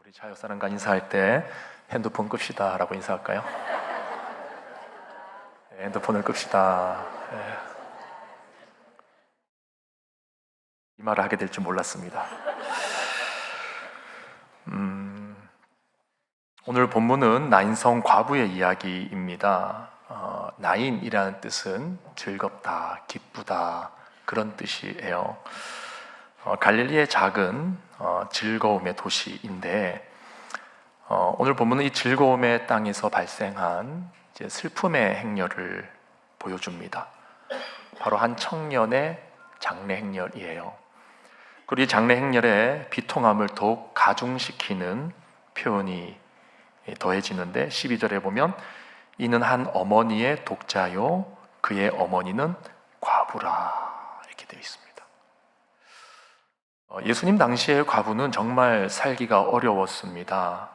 우리 자유사랑과 인사할 때 핸드폰 끕시다 라고 인사할까요? 네, 핸드폰을 끕시다. 네. 이 말을 하게 될 줄 몰랐습니다. 오늘 본문은 나인성 과부의 이야기입니다. 나인이라는 뜻은 즐겁다, 기쁘다 그런 뜻이에요. 갈릴리의 작은 즐거움의 도시인데 오늘 본문은 이 즐거움의 땅에서 발생한 이제 슬픔의 행렬을 보여줍니다. 바로 한 청년의 장례 행렬이에요. 그리고 이 장례 행렬의 비통함을 더욱 가중시키는 표현이 더해지는데 12절에 보면 이는 한 어머니의 독자요 그의 어머니는 과부라 이렇게 되어 있습니다. 예수님 당시의 과부는 정말 살기가 어려웠습니다.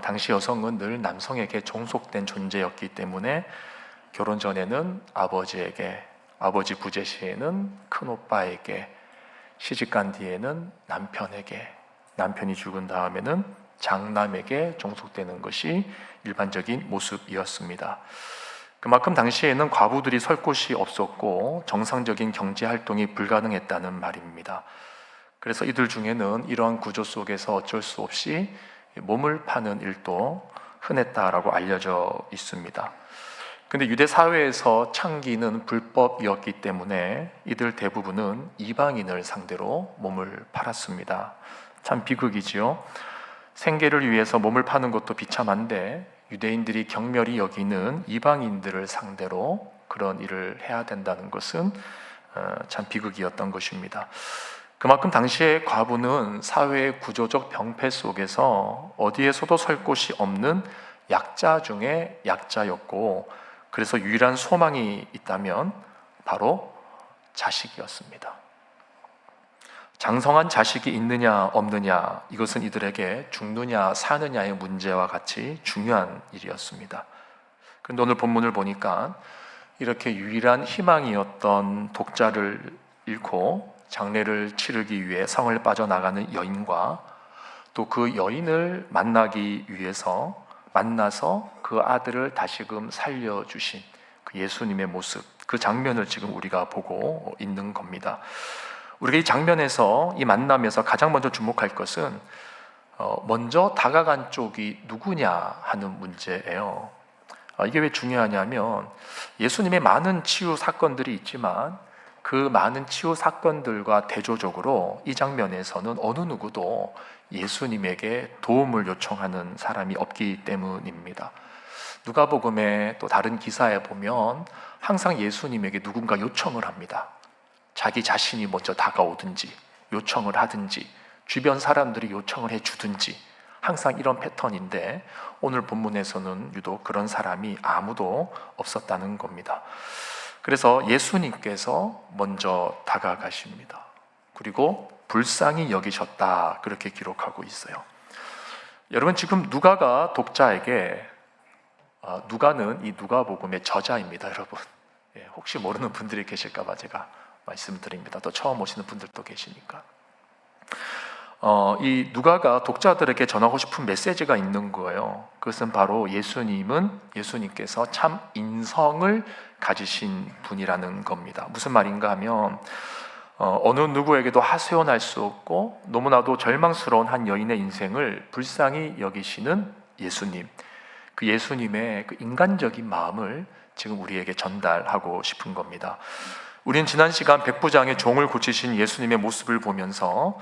당시 여성은 늘 남성에게 종속된 존재였기 때문에 결혼 전에는 아버지에게, 아버지 부재 시에는 큰오빠에게, 시집간 뒤에는 남편에게, 남편이 죽은 다음에는 장남에게 종속되는 것이 일반적인 모습이었습니다. 그만큼 당시에는 과부들이 설 곳이 없었고 정상적인 경제 활동이 불가능했다는 말입니다. 그래서 이들 중에는 이러한 구조 속에서 어쩔 수 없이 몸을 파는 일도 흔했다라고 알려져 있습니다. 근데 유대 사회에서 창기는 불법이었기 때문에 이들 대부분은 이방인을 상대로 몸을 팔았습니다. 참 비극이지요. 생계를 위해서 몸을 파는 것도 비참한데 유대인들이 경멸히 여기는 이방인들을 상대로 그런 일을 해야 된다는 것은 참 비극이었던 것입니다. 그만큼 당시의 과부는 사회의 구조적 병폐 속에서 어디에서도 설 곳이 없는 약자 중에 약자였고, 그래서 유일한 소망이 있다면 바로 자식이었습니다. 장성한 자식이 있느냐 없느냐, 이것은 이들에게 죽느냐 사느냐의 문제와 같이 중요한 일이었습니다. 그런데 오늘 본문을 보니까 이렇게 유일한 희망이었던 독자를 잃고 장례를 치르기 위해 성을 빠져나가는 여인과 또 그 여인을 만나기 위해서 만나서 그 아들을 다시금 살려주신 그 예수님의 모습, 그 장면을 지금 우리가 보고 있는 겁니다. 우리가 이 장면에서, 이 만남에서 가장 먼저 주목할 것은 먼저 다가간 쪽이 누구냐 하는 문제예요. 이게 왜 중요하냐면 예수님의 많은 치유 사건들이 있지만 그 많은 치유 사건들과 대조적으로 이 장면에서는 어느 누구도 예수님에게 도움을 요청하는 사람이 없기 때문입니다. 누가복음의 또 다른 기사에 보면 항상 예수님에게 누군가 요청을 합니다. 자기 자신이 먼저 다가오든지 요청을 하든지 주변 사람들이 요청을 해주든지 항상 이런 패턴인데 오늘 본문에서는 유독 그런 사람이 아무도 없었다는 겁니다. 그래서 예수님께서 먼저 다가가십니다. 그리고 불쌍히 여기셨다 그렇게 기록하고 있어요. 여러분 지금 누가가 독자에게, 누가는 이 누가복음의 저자입니다. 여러분 혹시 모르는 분들이 계실까 봐 제가 말씀드립니다. 또 처음 오시는 분들도 계시니까. 이 누가가 독자들에게 전하고 싶은 메시지가 있는 거예요. 그것은 바로 예수님께서 참 인성을 가지신 분이라는 겁니다. 무슨 말인가 하면 어느 누구에게도 하소연할 수 없고 너무나도 절망스러운 한 여인의 인생을 불쌍히 여기시는 예수님, 그 예수님의 그 인간적인 마음을 지금 우리에게 전달하고 싶은 겁니다. 우린 지난 시간 백부장의 종을 고치신 예수님의 모습을 보면서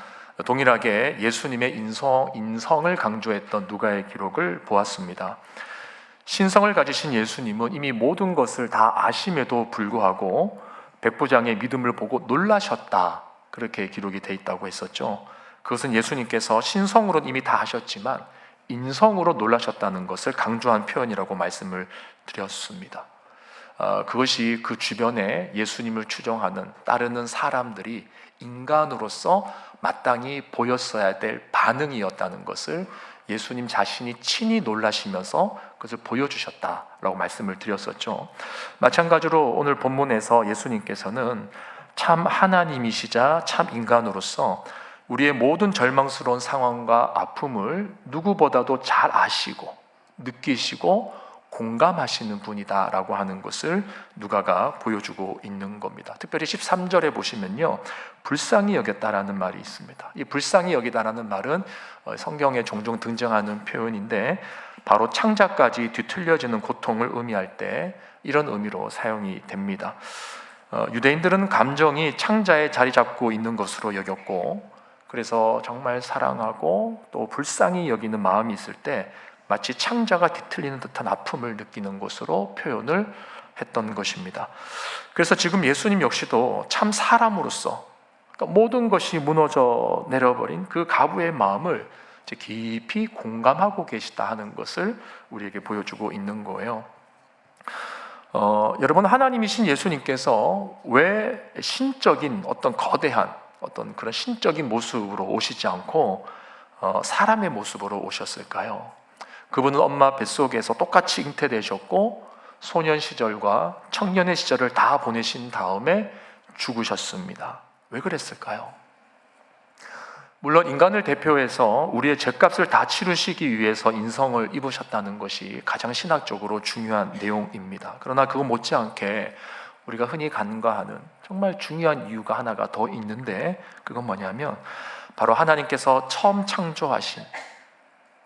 동일하게 예수님의 인성을 강조했던 누가의 기록을 보았습니다. 신성을 가지신 예수님은 이미 모든 것을 다 아심에도 불구하고 백부장의 믿음을 보고 놀라셨다 그렇게 기록이 되어 있다고 했었죠. 그것은 예수님께서 신성으로는 이미 다 하셨지만 인성으로 놀라셨다는 것을 강조한 표현이라고 말씀을 드렸습니다. 그것이 그 주변에 예수님을 추종하는 따르는 사람들이 인간으로서 마땅히 보였어야 될 반응이었다는 것을 예수님 자신이 친히 놀라시면서 그것을 보여주셨다라고 말씀을 드렸었죠. 마찬가지로 오늘 본문에서 예수님께서는 참 하나님이시자 참 인간으로서 우리의 모든 절망스러운 상황과 아픔을 누구보다도 잘 아시고 느끼시고 공감하시는 분이다라고 하는 것을 누가가 보여주고 있는 겁니다. 특별히 13절에 보시면요, 불쌍히 여겼다라는 말이 있습니다. 이 불쌍히 여기다라는 말은 성경에 종종 등장하는 표현인데 바로 창자까지 뒤틀려지는 고통을 의미할 때 이런 의미로 사용이 됩니다. 유대인들은 감정이 창자에 자리 잡고 있는 것으로 여겼고, 그래서 정말 사랑하고 또 불쌍히 여기는 마음이 있을 때 마치 창자가 뒤틀리는 듯한 아픔을 느끼는 것으로 표현을 했던 것입니다. 그래서 지금 예수님 역시도 참 사람으로서, 그러니까 모든 것이 무너져 내려버린 그 가부의 마음을 깊이 공감하고 계시다 하는 것을 우리에게 보여주고 있는 거예요. 여러분, 하나님이신 예수님께서 왜 신적인 어떤 거대한 어떤 그런 신적인 모습으로 오시지 않고 사람의 모습으로 오셨을까요? 그분은 엄마 뱃속에서 똑같이 잉태되셨고 소년 시절과 청년의 시절을 다 보내신 다음에 죽으셨습니다. 왜 그랬을까요? 물론 인간을 대표해서 우리의 죄값을 다 치르시기 위해서 인성을 입으셨다는 것이 가장 신학적으로 중요한 내용입니다. 그러나 그거 못지않게 우리가 흔히 간과하는 정말 중요한 이유가 하나가 더 있는데, 그건 뭐냐면 바로 하나님께서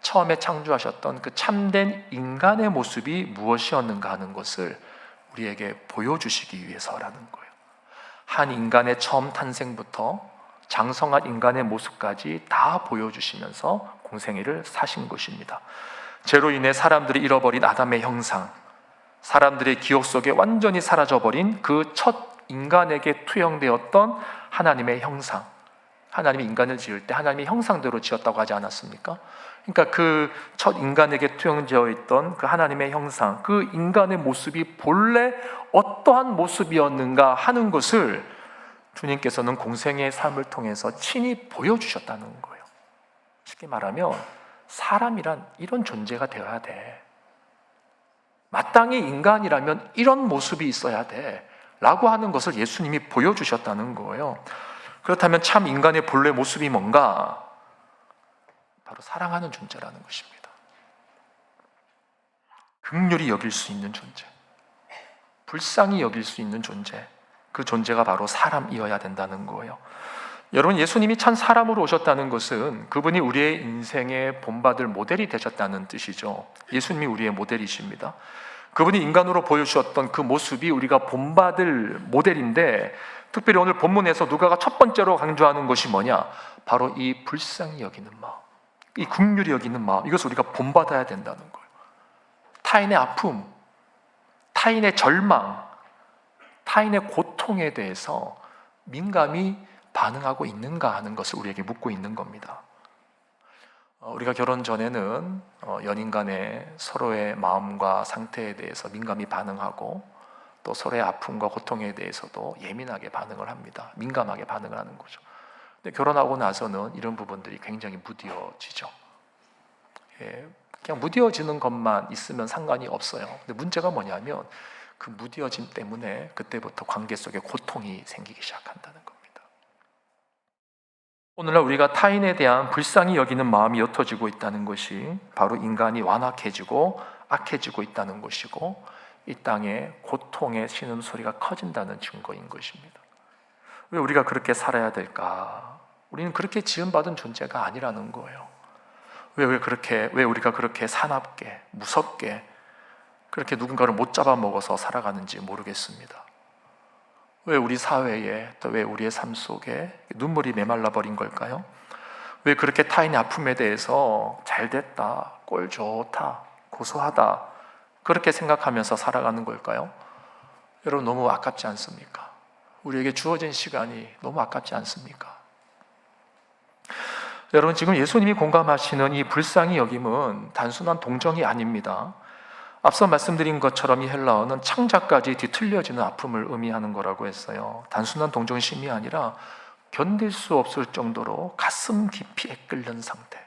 처음에 창조하셨던 그 참된 인간의 모습이 무엇이었는가 하는 것을 우리에게 보여주시기 위해서라는 거예요. 한 인간의 처음 탄생부터 장성한 인간의 모습까지 다 보여주시면서 공생애를 사신 것입니다. 죄로 인해 사람들이 잃어버린 아담의 형상, 사람들의 기억 속에 완전히 사라져버린 그 첫 인간에게 투영되었던 하나님의 형상, 하나님이 인간을 지을 때 하나님의 형상대로 지었다고 하지 않았습니까? 그러니까 그 첫 인간에게 투영되어 있던 그 하나님의 형상, 그 인간의 모습이 본래 어떠한 모습이었는가 하는 것을 주님께서는 공생의 삶을 통해서 친히 보여주셨다는 거예요. 쉽게 말하면 사람이란 이런 존재가 되어야 돼. 마땅히 인간이라면 이런 모습이 있어야 돼 라고 하는 것을 예수님이 보여주셨다는 거예요. 그렇다면 참 인간의 본래 모습이 뭔가? 바로 사랑하는 존재라는 것입니다. 긍휼히 여길 수 있는 존재, 불쌍히 여길 수 있는 존재, 그 존재가 바로 사람이어야 된다는 거예요. 여러분, 예수님이 참 사람으로 오셨다는 것은 그분이 우리의 인생에 본받을 모델이 되셨다는 뜻이죠. 예수님이 우리의 모델이십니다. 그분이 인간으로 보여주셨던 그 모습이 우리가 본받을 모델인데, 특별히 오늘 본문에서 누가가 첫 번째로 강조하는 것이 뭐냐? 바로 이 불쌍히 여기는 마음, 이 긍휼히 여기는 마음, 이것을 우리가 본받아야 된다는 거예요. 타인의 아픔, 타인의 절망, 타인의 고통에 대해서 민감히 반응하고 있는가 하는 것을 우리에게 묻고 있는 겁니다. 우리가 결혼 전에는 연인 간의 서로의 마음과 상태에 대해서 민감히 반응하고 또 서로의 아픔과 고통에 대해서도 예민하게 반응을 합니다. 민감하게 반응을 하는 거죠. 근데 결혼하고 나서는 이런 부분들이 굉장히 무뎌지죠. 그냥 무뎌지는 것만 있으면 상관이 없어요. 근데 문제가 뭐냐면 그 무뎌짐 때문에 그때부터 관계 속에 고통이 생기기 시작한다는 겁니다. 오늘날 우리가 타인에 대한 불쌍히 여기는 마음이 옅어지고 있다는 것이 바로 인간이 완악해지고 악해지고 있다는 것이고, 이 땅에 고통의 신음소리가 커진다는 증거인 것입니다. 왜 우리가 그렇게 살아야 될까? 우리는 그렇게 지음받은 존재가 아니라는 거예요. 왜 우리가 그렇게 사납게, 무섭게, 그렇게 누군가를 못 잡아먹어서 살아가는지 모르겠습니다. 왜 우리 사회에, 또 왜 우리의 삶 속에 눈물이 메말라 버린 걸까요? 왜 그렇게 타인의 아픔에 대해서 잘됐다, 꼴 좋다, 고소하다, 그렇게 생각하면서 살아가는 걸까요? 여러분, 너무 아깝지 않습니까? 우리에게 주어진 시간이 너무 아깝지 않습니까? 여러분, 지금 예수님이 공감하시는 이 불쌍히 여김은 단순한 동정이 아닙니다. 앞서 말씀드린 것처럼 이 헬라어는 창자까지 뒤틀려지는 아픔을 의미하는 거라고 했어요. 단순한 동정심이 아니라 견딜 수 없을 정도로 가슴 깊이 애끓는 상태,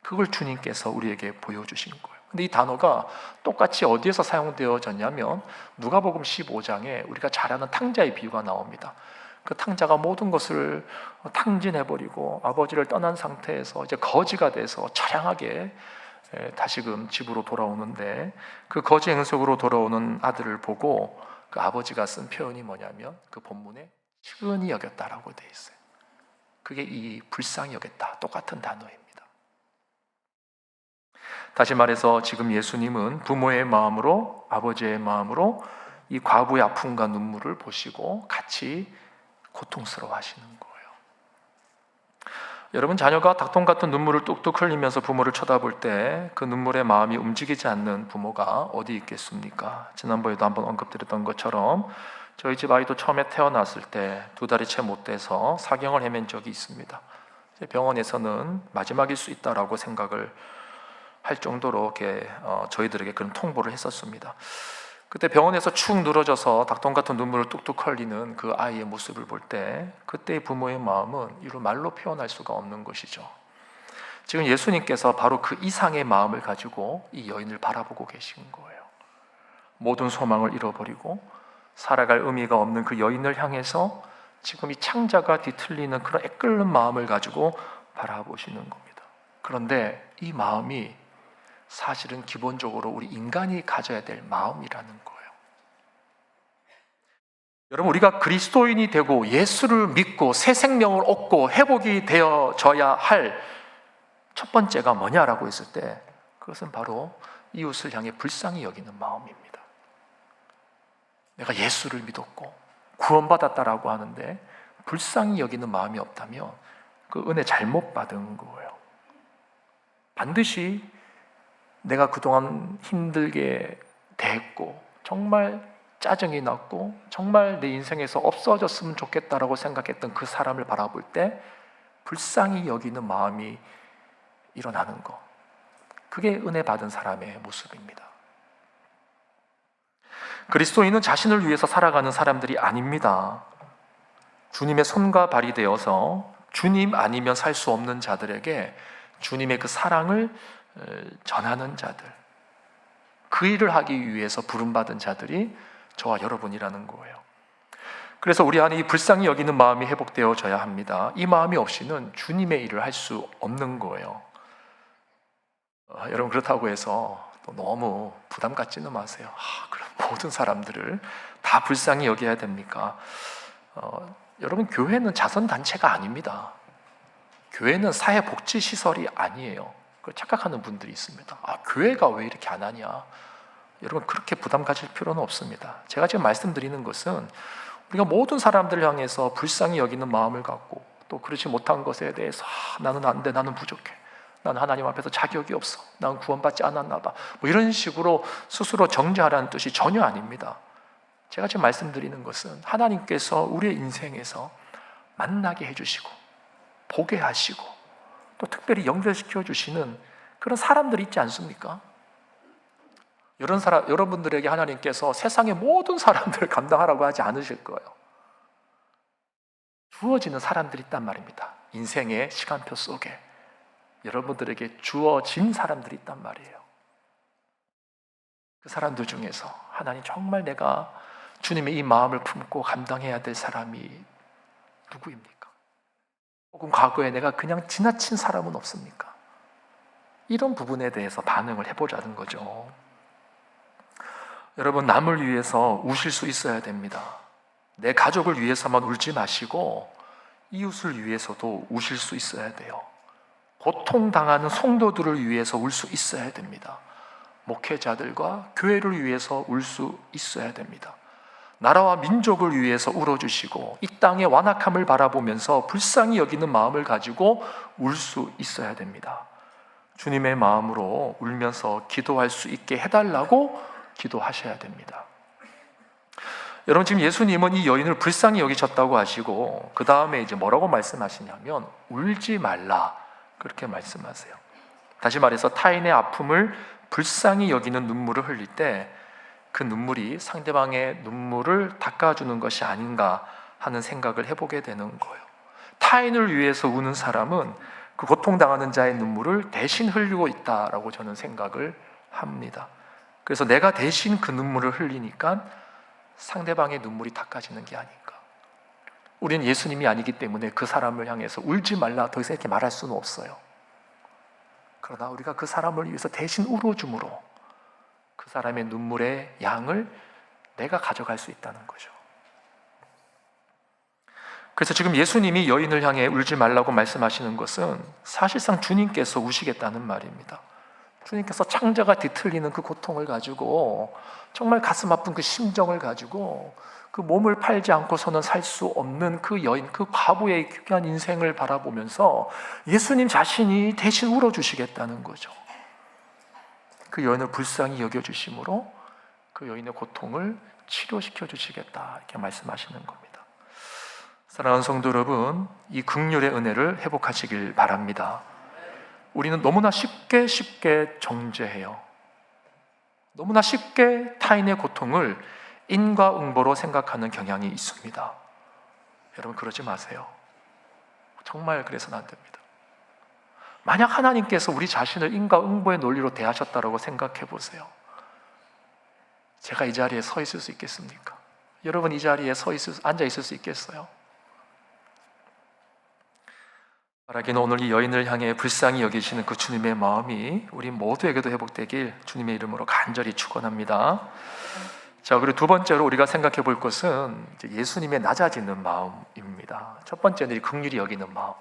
그걸 주님께서 우리에게 보여주신 거예요. 근데 이 단어가 똑같이 어디에서 사용되어졌냐면 누가복음 15장에 우리가 잘 아는 탕자의 비유가 나옵니다. 그 탕자가 모든 것을 탕진해버리고 아버지를 떠난 상태에서 이제 거지가 돼서 처량하게 다시금 집으로 돌아오는데, 그 거지 행석으로 돌아오는 아들을 보고 그 아버지가 쓴 표현이 뭐냐면 그 본문에 측은히 여겼다라고 되어 있어요. 그게 이 불쌍히 여겼다, 똑같은 단어입니다. 다시 말해서 지금 예수님은 부모의 마음으로, 아버지의 마음으로 이 과부의 아픔과 눈물을 보시고 같이 고통스러워 하시는 거예요. 여러분, 자녀가 닭똥 같은 눈물을 뚝뚝 흘리면서 부모를 쳐다볼 때 그 눈물의 마음이 움직이지 않는 부모가 어디 있겠습니까? 지난번에도 한번 언급드렸던 것처럼 저희 집 아이도 처음에 태어났을 때 2달이 채 못 돼서 사경을 헤맨 적이 있습니다. 병원에서는 마지막일 수 있다라고 생각을 할 정도로 이렇게 저희들에게 그런 통보를 했었습니다. 그때 병원에서 축 늘어져서 닭똥 같은 눈물을 뚝뚝 흘리는 그 아이의 모습을 볼 때 그때의 부모의 마음은 이루 말로 표현할 수가 없는 것이죠. 지금 예수님께서 바로 그 이상의 마음을 가지고 이 여인을 바라보고 계신 거예요. 모든 소망을 잃어버리고 살아갈 의미가 없는 그 여인을 향해서 지금 이 창자가 뒤틀리는 그런 애끓는 마음을 가지고 바라보시는 겁니다. 그런데 이 마음이 사실은 기본적으로 우리 인간이 가져야 될 마음이라는 거예요. 여러분, 우리가 그리스도인이 되고 예수를 믿고 새 생명을 얻고 회복이 되어져야 할 첫 번째가 뭐냐라고 했을 때 그것은 바로 이웃을 향해 불쌍히 여기는 마음입니다. 내가 예수를 믿었고 구원받았다라고 하는데 불쌍히 여기는 마음이 없다면 그 은혜 잘못 받은 거예요. 반드시 내가 그동안 힘들게 대했고 정말 짜증이 났고 정말 내 인생에서 없어졌으면 좋겠다라고 생각했던 그 사람을 바라볼 때 불쌍히 여기는 마음이 일어나는 것, 그게 은혜 받은 사람의 모습입니다. 그리스도인은 자신을 위해서 살아가는 사람들이 아닙니다. 주님의 손과 발이 되어서 주님 아니면 살 수 없는 자들에게 주님의 그 사랑을 전하는 자들, 그 일을 하기 위해서 부름받은 자들이 저와 여러분이라는 거예요. 그래서 우리 안에 이 불쌍히 여기는 마음이 회복되어져야 합니다. 이 마음이 없이는 주님의 일을 할 수 없는 거예요. 여러분, 그렇다고 해서 또 너무 부담 갖지는 마세요. 그럼 모든 사람들을 다 불쌍히 여겨야 됩니까? 여러분, 교회는 자선단체가 아닙니다. 교회는 사회복지시설이 아니에요. 그걸 착각하는 분들이 있습니다. 교회가 왜 이렇게 안 하냐? 여러분, 그렇게 부담 가질 필요는 없습니다. 제가 지금 말씀드리는 것은 우리가 모든 사람들을 향해서 불쌍히 여기는 마음을 갖고 또 그렇지 못한 것에 대해서 나는 안 돼, 나는 부족해, 나는 하나님 앞에서 자격이 없어, 나는 구원받지 않았나 봐, 뭐 이런 식으로 스스로 정죄하라는 뜻이 전혀 아닙니다. 제가 지금 말씀드리는 것은 하나님께서 우리의 인생에서 만나게 해주시고 보게 하시고 또 특별히 연결시켜 주시는 그런 사람들이 있지 않습니까? 이런 사람, 여러분들에게 하나님께서 세상의 모든 사람들을 감당하라고 하지 않으실 거예요. 주어지는 사람들이 있단 말입니다. 인생의 시간표 속에 여러분들에게 주어진 사람들이 있단 말이에요. 그 사람들 중에서 하나님, 정말 내가 주님의 이 마음을 품고 감당해야 될 사람이 누구입니까? 혹은 과거에 내가 그냥 지나친 사람은 없습니까? 이런 부분에 대해서 반응을 해보자는 거죠. 여러분, 남을 위해서 우실 수 있어야 됩니다. 내 가족을 위해서만 울지 마시고 이웃을 위해서도 우실 수 있어야 돼요. 고통당하는 성도들을 위해서 울 수 있어야 됩니다. 목회자들과 교회를 위해서 울 수 있어야 됩니다. 나라와 민족을 위해서 울어주시고 이 땅의 완악함을 바라보면서 불쌍히 여기는 마음을 가지고 울 수 있어야 됩니다. 주님의 마음으로 울면서 기도할 수 있게 해달라고 기도하셔야 됩니다. 여러분, 지금 예수님은 이 여인을 불쌍히 여기셨다고 하시고 그 다음에 이제 뭐라고 말씀하시냐면 울지 말라, 그렇게 말씀하세요. 다시 말해서 타인의 아픔을 불쌍히 여기는 눈물을 흘릴 때 그 눈물이 상대방의 눈물을 닦아주는 것이 아닌가 하는 생각을 해보게 되는 거예요. 타인을 위해서 우는 사람은 그 고통당하는 자의 눈물을 대신 흘리고 있다라고 저는 생각을 합니다. 그래서 내가 대신 그 눈물을 흘리니까 상대방의 눈물이 닦아지는 게 아닌가. 우리는 예수님이 아니기 때문에 그 사람을 향해서 울지 말라 더 이상 이렇게 말할 수는 없어요. 그러나 우리가 그 사람을 위해서 대신 울어줌으로 그 사람의 눈물의 양을 내가 가져갈 수 있다는 거죠. 그래서 지금 예수님이 여인을 향해 울지 말라고 말씀하시는 것은 사실상 주님께서 우시겠다는 말입니다. 주님께서 창자가 뒤틀리는 그 고통을 가지고, 정말 가슴 아픈 그 심정을 가지고, 그 몸을 팔지 않고서는 살 수 없는 그 여인, 그 과부의 귀한 인생을 바라보면서 예수님 자신이 대신 울어주시겠다는 거죠. 그 여인을 불쌍히 여겨주심으로 그 여인의 고통을 치료시켜 주시겠다, 이렇게 말씀하시는 겁니다. 사랑하는 성도 여러분, 이 긍휼의 은혜를 회복하시길 바랍니다. 우리는 너무나 쉽게 정죄해요. 너무나 쉽게 타인의 고통을 인과응보로 생각하는 경향이 있습니다. 여러분, 그러지 마세요. 정말 그래서는 안 됩니다. 만약 하나님께서 우리 자신을 인과응보의 논리로 대하셨다고 생각해 보세요. 제가 이 자리에 서 있을 수 있겠습니까? 여러분 이 자리에 앉아 있을 수 있겠어요? 바라기는 오늘 이 여인을 향해 불쌍히 여기시는 그 주님의 마음이 우리 모두에게도 회복되길 주님의 이름으로 간절히 축원합니다. 자, 그리고 두 번째로 우리가 생각해 볼 것은 예수님의 낮아지는 마음입니다. 첫 번째는 이 긍휼히 여기는 마음,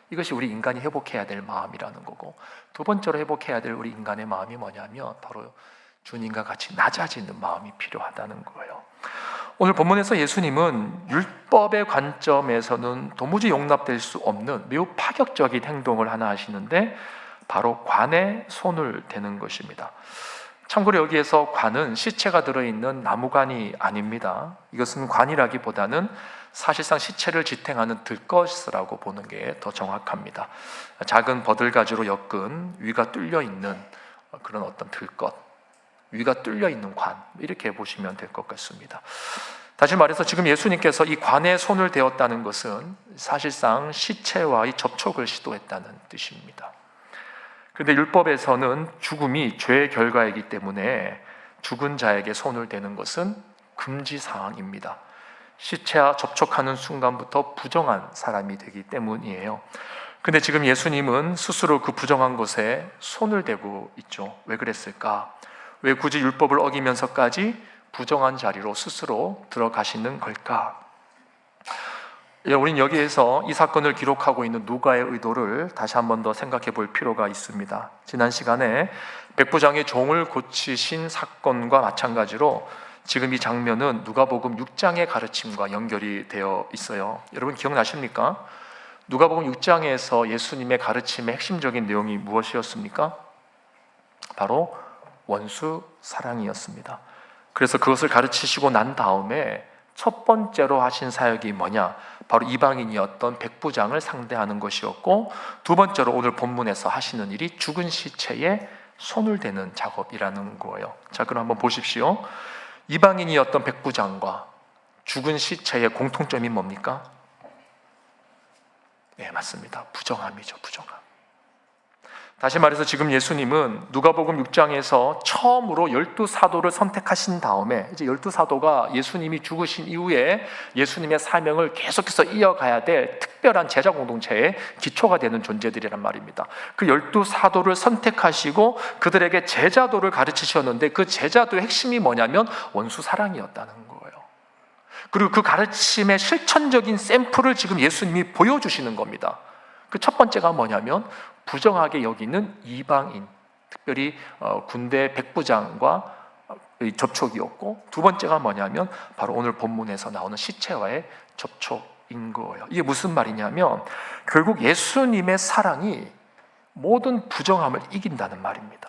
이것이 우리 인간이 회복해야 될 마음이라는 거고, 두 번째로 회복해야 될 우리 인간의 마음이 뭐냐면 바로 주님과 같이 낮아지는 마음이 필요하다는 거예요. 오늘 본문에서 예수님은 율법의 관점에서는 도무지 용납될 수 없는 매우 파격적인 행동을 하나 하시는데, 바로 관에 손을 대는 것입니다. 참고로 여기에서 관은 시체가 들어있는 나무관이 아닙니다. 이것은 관이라기보다는 사실상 시체를 지탱하는 들것이라고 보는 게 더 정확합니다. 작은 버들가지로 엮은 위가 뚫려 있는 그런 어떤 들것, 위가 뚫려 있는 관, 이렇게 보시면 될 것 같습니다. 다시 말해서 지금 예수님께서 이 관에 손을 대었다는 것은 사실상 시체와의 접촉을 시도했다는 뜻입니다. 그런데 율법에서는 죽음이 죄의 결과이기 때문에 죽은 자에게 손을 대는 것은 금지사항입니다. 시체와 접촉하는 순간부터 부정한 사람이 되기 때문이에요. 근데 지금 예수님은 스스로 그 부정한 것에 손을 대고 있죠. 왜 그랬을까? 왜 굳이 율법을 어기면서까지 부정한 자리로 스스로 들어가시는 걸까? 우린 여기에서 이 사건을 기록하고 있는 누가의 의도를 다시 한 번 더 생각해 볼 필요가 있습니다. 지난 시간에 백부장의 종을 고치신 사건과 마찬가지로 지금 이 장면은 누가복음 6장의 가르침과 연결이 되어 있어요. 여러분 기억나십니까? 누가복음 6장에서 예수님의 가르침의 핵심적인 내용이 무엇이었습니까? 바로 원수 사랑이었습니다. 그래서 그것을 가르치시고 난 다음에 첫 번째로 하신 사역이 뭐냐? 바로 이방인이었던 백부장을 상대하는 것이었고, 두 번째로 오늘 본문에서 하시는 일이 죽은 시체에 손을 대는 작업이라는 거예요. 자, 그럼 한번 보십시오. 이방인이었던 백부장과 죽은 시체의 공통점이 뭡니까? 네, 맞습니다. 부정함이죠, 부정함. 다시 말해서 지금 예수님은 누가복음 6장에서 처음으로 12사도를 선택하신 다음에, 이제 12사도가 예수님이 죽으신 이후에 예수님의 사명을 계속해서 이어가야 될 특별한 제자 공동체의 기초가 되는 존재들이란 말입니다. 그 12사도를 선택하시고 그들에게 제자도를 가르치셨는데, 그 제자도의 핵심이 뭐냐면 원수 사랑이었다는 거예요. 그리고 그 가르침의 실천적인 샘플을 지금 예수님이 보여주시는 겁니다. 그 첫 번째가 뭐냐면 부정하게 여기는 이방인, 특별히 군대 백부장과 접촉이었고, 두 번째가 뭐냐면 바로 오늘 본문에서 나오는 시체와의 접촉인 거예요. 이게 무슨 말이냐면 결국 예수님의 사랑이 모든 부정함을 이긴다는 말입니다.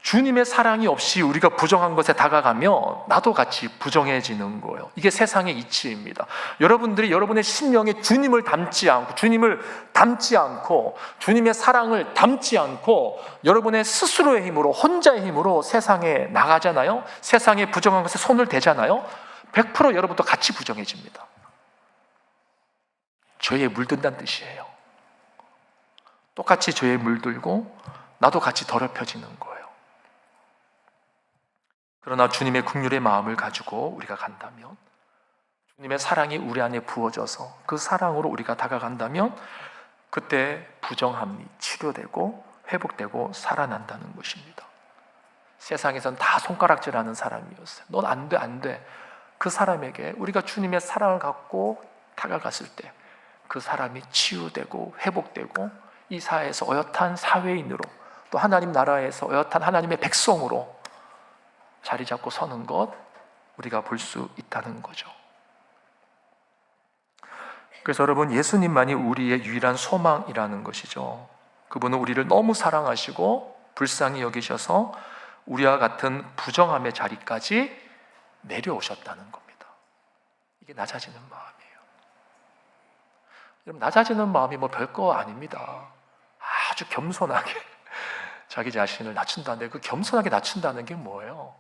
주님의 사랑이 없이 우리가 부정한 것에 다가가면 나도 같이 부정해지는 거예요. 이게 세상의 이치입니다. 여러분들이 여러분의 심령에 주님을 닮지 않고, 주님의 사랑을 담지 않고 여러분의 스스로의 힘으로, 혼자의 힘으로 세상에 나가잖아요. 세상의 부정한 것에 손을 대잖아요. 100% 여러분도 같이 부정해집니다. 죄에 물든다는 뜻이에요. 똑같이 죄에 물들고 나도 같이 더럽혀지는 거예요. 그러나 주님의 긍휼의 마음을 가지고 우리가 간다면 주님의 사랑이 우리 안에 부어져서 그 사랑으로 우리가 다가간다면 그때 부정함이 치료되고 회복되고 살아난다는 것입니다. 세상에선 다 손가락질하는 사람이었어요. 넌 안 돼, 안 돼. 그 사람에게 우리가 주님의 사랑을 갖고 다가갔을 때 그 사람이 치유되고 회복되고 이 사회에서 어엿한 사회인으로, 또 하나님 나라에서 어엿한 하나님의 백성으로 자리 잡고 서는 것 우리가 볼 수 있다는 거죠. 그래서 여러분, 예수님만이 우리의 유일한 소망이라는 것이죠. 그분은 우리를 너무 사랑하시고 불쌍히 여기셔서 우리와 같은 부정함의 자리까지 내려오셨다는 겁니다. 이게 낮아지는 마음이에요. 여러분, 낮아지는 마음이 뭐 별거 아닙니다. 아주 겸손하게 자기 자신을 낮춘다는데, 그 겸손하게 낮춘다는 게 뭐예요?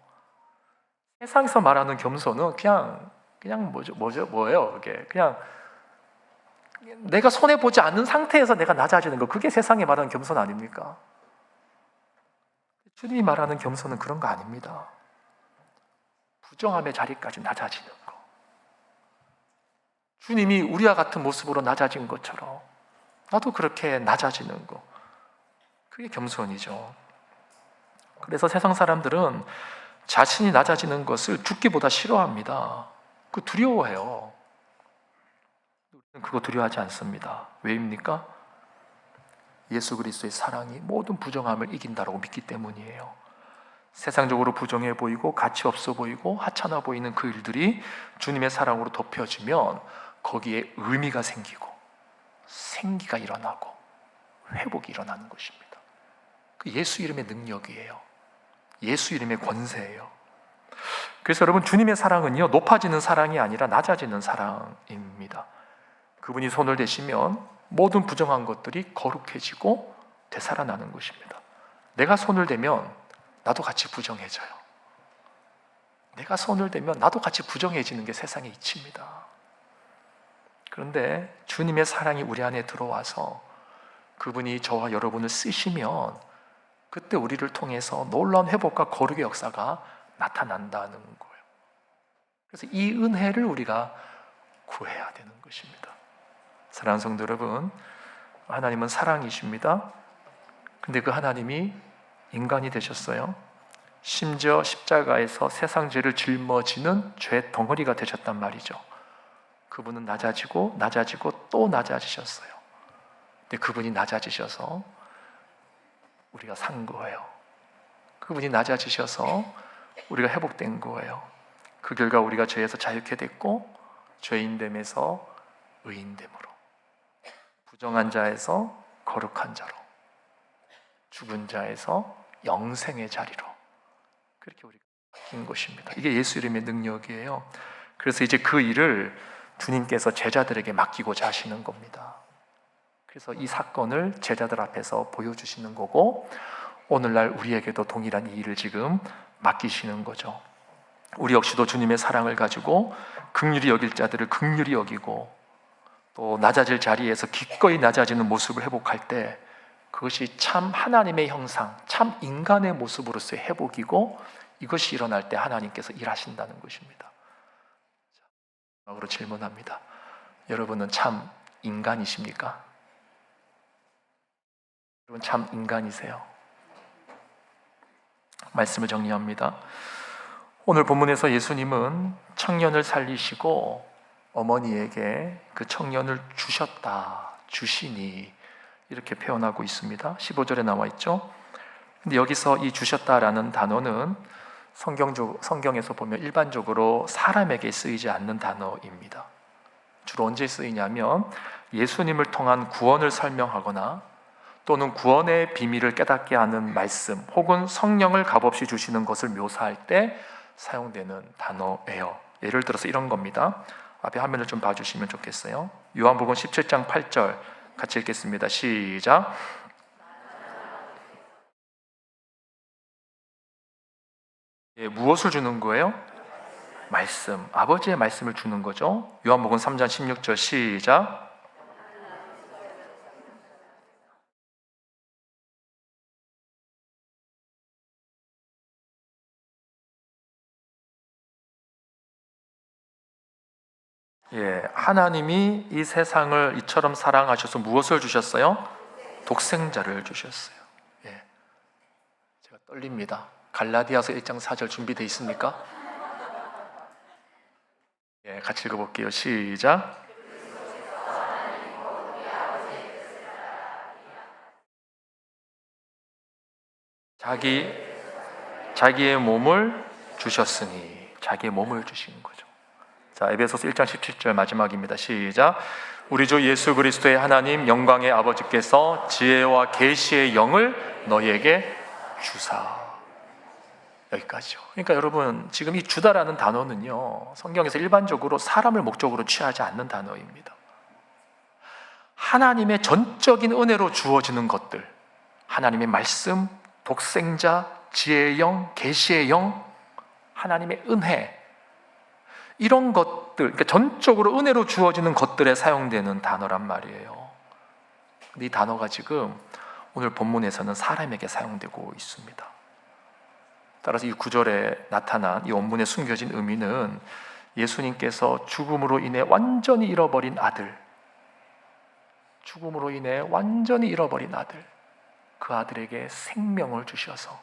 세상에서 말하는 겸손은 그냥 뭐예요? 그게 그냥 내가 손해 보지 않는 상태에서 내가 낮아지는 거, 그게 세상에 말하는 겸손 아닙니까? 주님이 말하는 겸손은 그런 거 아닙니다. 부정함의 자리까지 낮아지는 거. 주님이 우리와 같은 모습으로 낮아진 것처럼 나도 그렇게 낮아지는 거, 그게 겸손이죠. 그래서 세상 사람들은 자신이 낮아지는 것을 죽기보다 싫어합니다. 그 두려워해요. 우리는 그거 두려워하지 않습니다. 왜입니까? 예수 그리스도의 사랑이 모든 부정함을 이긴다라고 믿기 때문이에요. 세상적으로 부정해 보이고 가치 없어 보이고 하찮아 보이는 그 일들이 주님의 사랑으로 덮여지면 거기에 의미가 생기고 생기가 일어나고 회복이 일어나는 것입니다. 그 예수 이름의 능력이에요. 예수 이름의 권세예요. 그래서 여러분, 주님의 사랑은요, 높아지는 사랑이 아니라 낮아지는 사랑입니다. 그분이 손을 대시면 모든 부정한 것들이 거룩해지고 되살아나는 것입니다. 내가 손을 대면 나도 같이 부정해져요. 내가 손을 대면 나도 같이 부정해지는 게 세상의 이치입니다. 그런데 주님의 사랑이 우리 안에 들어와서 그분이 저와 여러분을 쓰시면 그때 우리를 통해서 놀라운 회복과 거룩의 역사가 나타난다는 거예요. 그래서 이 은혜를 우리가 구해야 되는 것입니다. 사랑하는 성도 여러분, 하나님은 사랑이십니다. 근데 그 하나님이 인간이 되셨어요. 심지어 십자가에서 세상 죄를 짊어지는 죄 덩어리가 되셨단 말이죠. 그분은 낮아지고 또 낮아지셨어요. 근데 그분이 낮아지셔서 우리가 산 거예요. 그분이 낮아지셔서 우리가 회복된 거예요. 그 결과 우리가 죄에서 자유케 됐고 죄인됨에서 의인됨으로, 부정한 자에서 거룩한 자로, 죽은 자에서 영생의 자리로, 그렇게 우리가 바뀐 것입니다. 이게 예수 이름의 능력이에요. 그래서 이제 그 일을 주님께서 제자들에게 맡기고자 하시는 겁니다. 그래서 이 사건을 제자들 앞에서 보여주시는 거고, 오늘날 우리에게도 동일한 이 일을 지금 맡기시는 거죠. 우리 역시도 주님의 사랑을 가지고 긍휼히 여길 자들을 긍휼히 여기고, 또 낮아질 자리에서 기꺼이 낮아지는 모습을 회복할 때 그것이 참 하나님의 형상, 참 인간의 모습으로서의 회복이고, 이것이 일어날 때 하나님께서 일하신다는 것입니다. 마지막으로 질문합니다. 여러분은 참 인간이십니까? 여러분 참 인간이세요? 말씀을 정리합니다. 오늘 본문에서 예수님은 청년을 살리시고 어머니에게 그 청년을 주시니 이렇게 표현하고 있습니다. 15절에 나와 있죠. 근데 여기서 이 주셨다라는 단어는 성경에서 보면 일반적으로 사람에게 쓰이지 않는 단어입니다. 주로 언제 쓰이냐면 예수님을 통한 구원을 설명하거나 또는 구원의 비밀을 깨닫게 하는 말씀, 혹은 성령을 값없이 주시는 것을 묘사할 때 사용되는 단어예요. 예를 들어서 이런 겁니다. 앞에 화면을 좀 봐주시면 좋겠어요. 요한복음 17장 8절 같이 읽겠습니다. 시작. 무엇을 주는 거예요? 말씀, 아버지의 말씀을 주는 거죠. 요한복음 3장 16절 시작. 하나님이 이 세상을 이처럼 사랑하셔서 무엇을 주셨어요? 독생자를 주셨어요. 제가 떨립니다. 갈라디아서 1장 4절 준비되어 있습니까? 같이 읽어볼게요. 시작. 자기의 몸을 주셨으니, 자기의 몸을 주신 거죠. 자, 에베소서 1장 17절 마지막입니다. 시작. 우리 주 예수 그리스도의 하나님 영광의 아버지께서 지혜와 계시의 영을 너희에게 주사. 여기까지요. 그러니까 여러분, 지금 이 주다라는 단어는요, 성경에서 일반적으로 사람을 목적으로 취하지 않는 단어입니다. 하나님의 전적인 은혜로 주어지는 것들, 하나님의 말씀, 독생자, 지혜의 영, 계시의 영, 하나님의 은혜, 이런 것들, 그러니까 전적으로 은혜로 주어지는 것들에 사용되는 단어란 말이에요. 근데 이 단어가 지금 오늘 본문에서는 사람에게 사용되고 있습니다. 따라서 이 구절에 나타난 이 원문에 숨겨진 의미는 예수님께서 죽음으로 인해 완전히 잃어버린 아들, 죽음으로 인해 완전히 잃어버린 아들, 그 아들에게 생명을 주셔서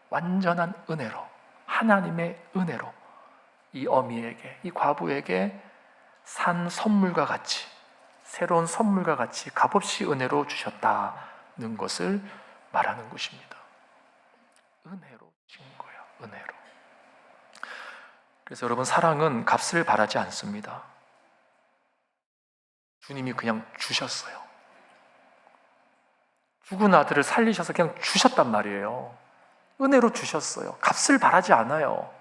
완전한 은혜로, 하나님의 은혜로 이 어미에게, 이 과부에게 산 선물과 같이, 새로운 선물과 같이 값없이 은혜로 주셨다는 것을 말하는 것입니다. 은혜로 주신 거예요. 은혜로. 그래서 여러분, 사랑은 값을 바라지 않습니다. 주님이 그냥 주셨어요. 죽은 아들을 살리셔서 그냥 주셨단 말이에요. 은혜로 주셨어요. 값을 바라지 않아요.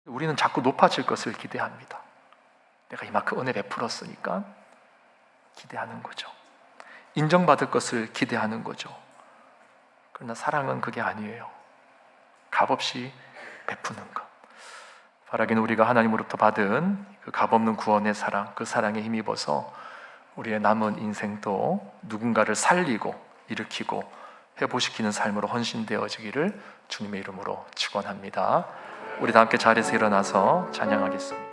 우리는 자꾸 높아질 것을 기대합니다. 내가 이만큼 은혜 베풀었으니까 기대하는 거죠. 인정받을 것을 기대하는 거죠. 그러나 사랑은 그게 아니에요. 값없이 베푸는 것. 바라기는 우리가 하나님으로부터 받은 그 값없는 구원의 사랑, 그 사랑에 힘입어서 우리의 남은 인생도 누군가를 살리고 일으키고 회복시키는 삶으로 헌신되어지기를 주님의 이름으로 축원합니다. 우리 다 함께 자리에서 일어나서 찬양하겠습니다.